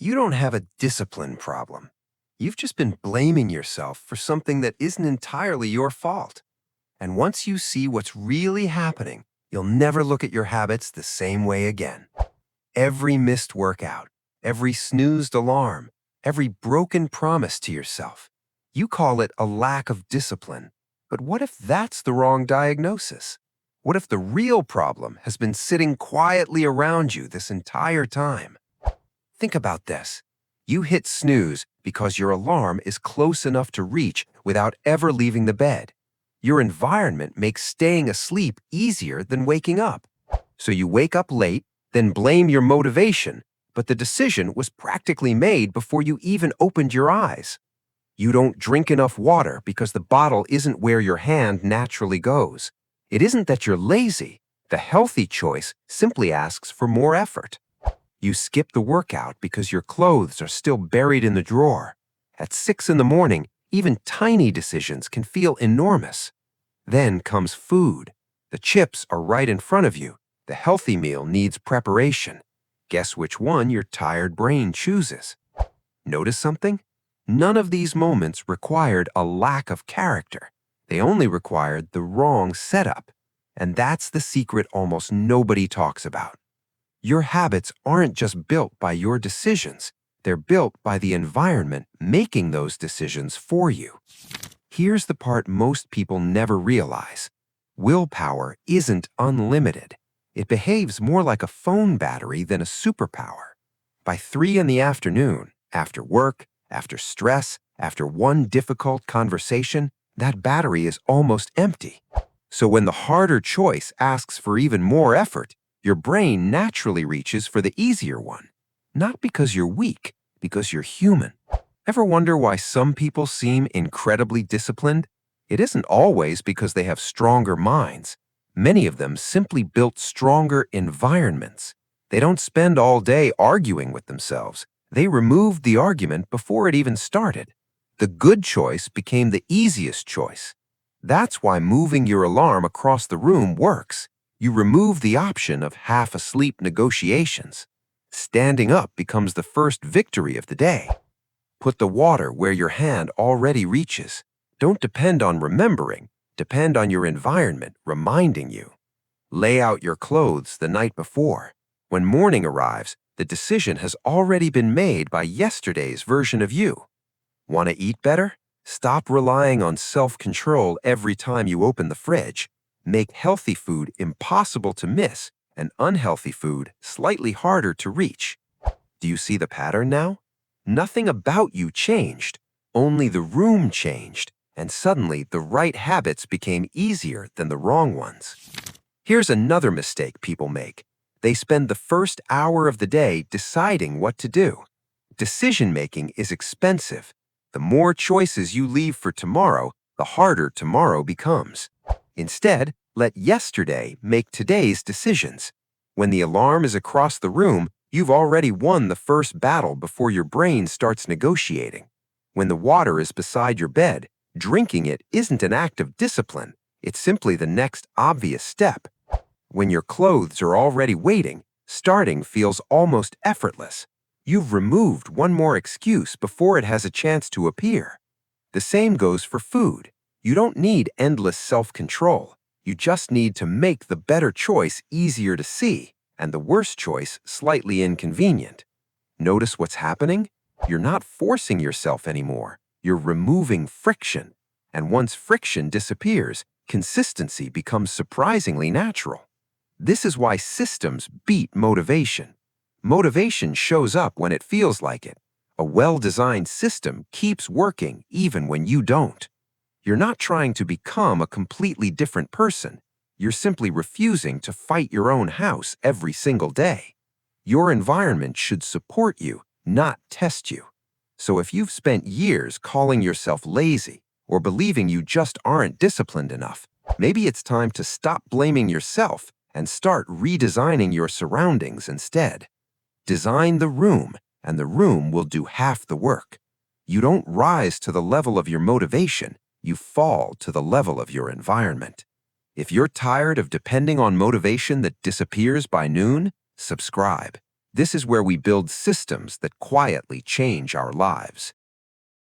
You don't have a discipline problem. You've just been blaming yourself for something that isn't entirely your fault. And once you see what's really happening, you'll never look at your habits the same way again. Every missed workout, every snoozed alarm, every broken promise to yourself. You call it a lack of discipline. But what if that's the wrong diagnosis? What if the real problem has been sitting quietly around you this entire time? Think about this. You hit snooze because your alarm is close enough to reach without ever leaving the bed. Your environment makes staying asleep easier than waking up. So you wake up late, then blame your motivation, but the decision was practically made before you even opened your eyes. You don't drink enough water because the bottle isn't where your hand naturally goes. It isn't that you're lazy. The healthy choice simply asks for more effort. You skip the workout because your clothes are still buried in the drawer. At 6 in the morning, even tiny decisions can feel enormous. Then comes food. The chips are right in front of you. The healthy meal needs preparation. Guess which one your tired brain chooses? Notice something? None of these moments required a lack of character. They only required the wrong setup. And that's the secret almost nobody talks about. Your habits aren't just built by your decisions. They're built by the environment making those decisions for you. Here's the part most people never realize. Willpower isn't unlimited. It behaves more like a phone battery than a superpower. By 3 in the afternoon, after work, after stress, after one difficult conversation, that battery is almost empty. So when the harder choice asks for even more effort, your brain naturally reaches for the easier one. Not because you're weak, because you're human. Ever wonder why some people seem incredibly disciplined? It isn't always because they have stronger minds. Many of them simply built stronger environments. They don't spend all day arguing with themselves. They removed the argument before it even started. The good choice became the easiest choice. That's why moving your alarm across the room works. You remove the option of half-asleep negotiations. Standing up becomes the first victory of the day. Put the water where your hand already reaches. Don't depend on remembering. Depend on your environment reminding you. Lay out your clothes the night before. When morning arrives, the decision has already been made by yesterday's version of you. Want to eat better? Stop relying on self-control every time you open the fridge. Make healthy food impossible to miss and unhealthy food slightly harder to reach. Do you see the pattern now? Nothing about you changed. Only the room changed, and suddenly the right habits became easier than the wrong ones. Here's another mistake people make. They spend the first hour of the day deciding what to do. Decision-making is expensive. The more choices you leave for tomorrow, the harder tomorrow becomes. Instead, let yesterday make today's decisions. When the alarm is across the room, you've already won the first battle before your brain starts negotiating. When the water is beside your bed, drinking it isn't an act of discipline. It's simply the next obvious step. When your clothes are already waiting, starting feels almost effortless. You've removed one more excuse before it has a chance to appear. The same goes for food. You don't need endless self-control. You just need to make the better choice easier to see and the worse choice slightly inconvenient. Notice what's happening? You're not forcing yourself anymore. You're removing friction. And once friction disappears, consistency becomes surprisingly natural. This is why systems beat motivation. Motivation shows up when it feels like it. A well-designed system keeps working even when you don't. You're not trying to become a completely different person. You're simply refusing to fight your own house every single day. Your environment should support you, not test you. So if you've spent years calling yourself lazy or believing you just aren't disciplined enough, maybe it's time to stop blaming yourself and start redesigning your surroundings instead. Design the room, and the room will do half the work. You don't rise to the level of your motivation. You fall to the level of your environment. If you're tired of depending on motivation that disappears by noon, subscribe. This is where we build systems that quietly change our lives.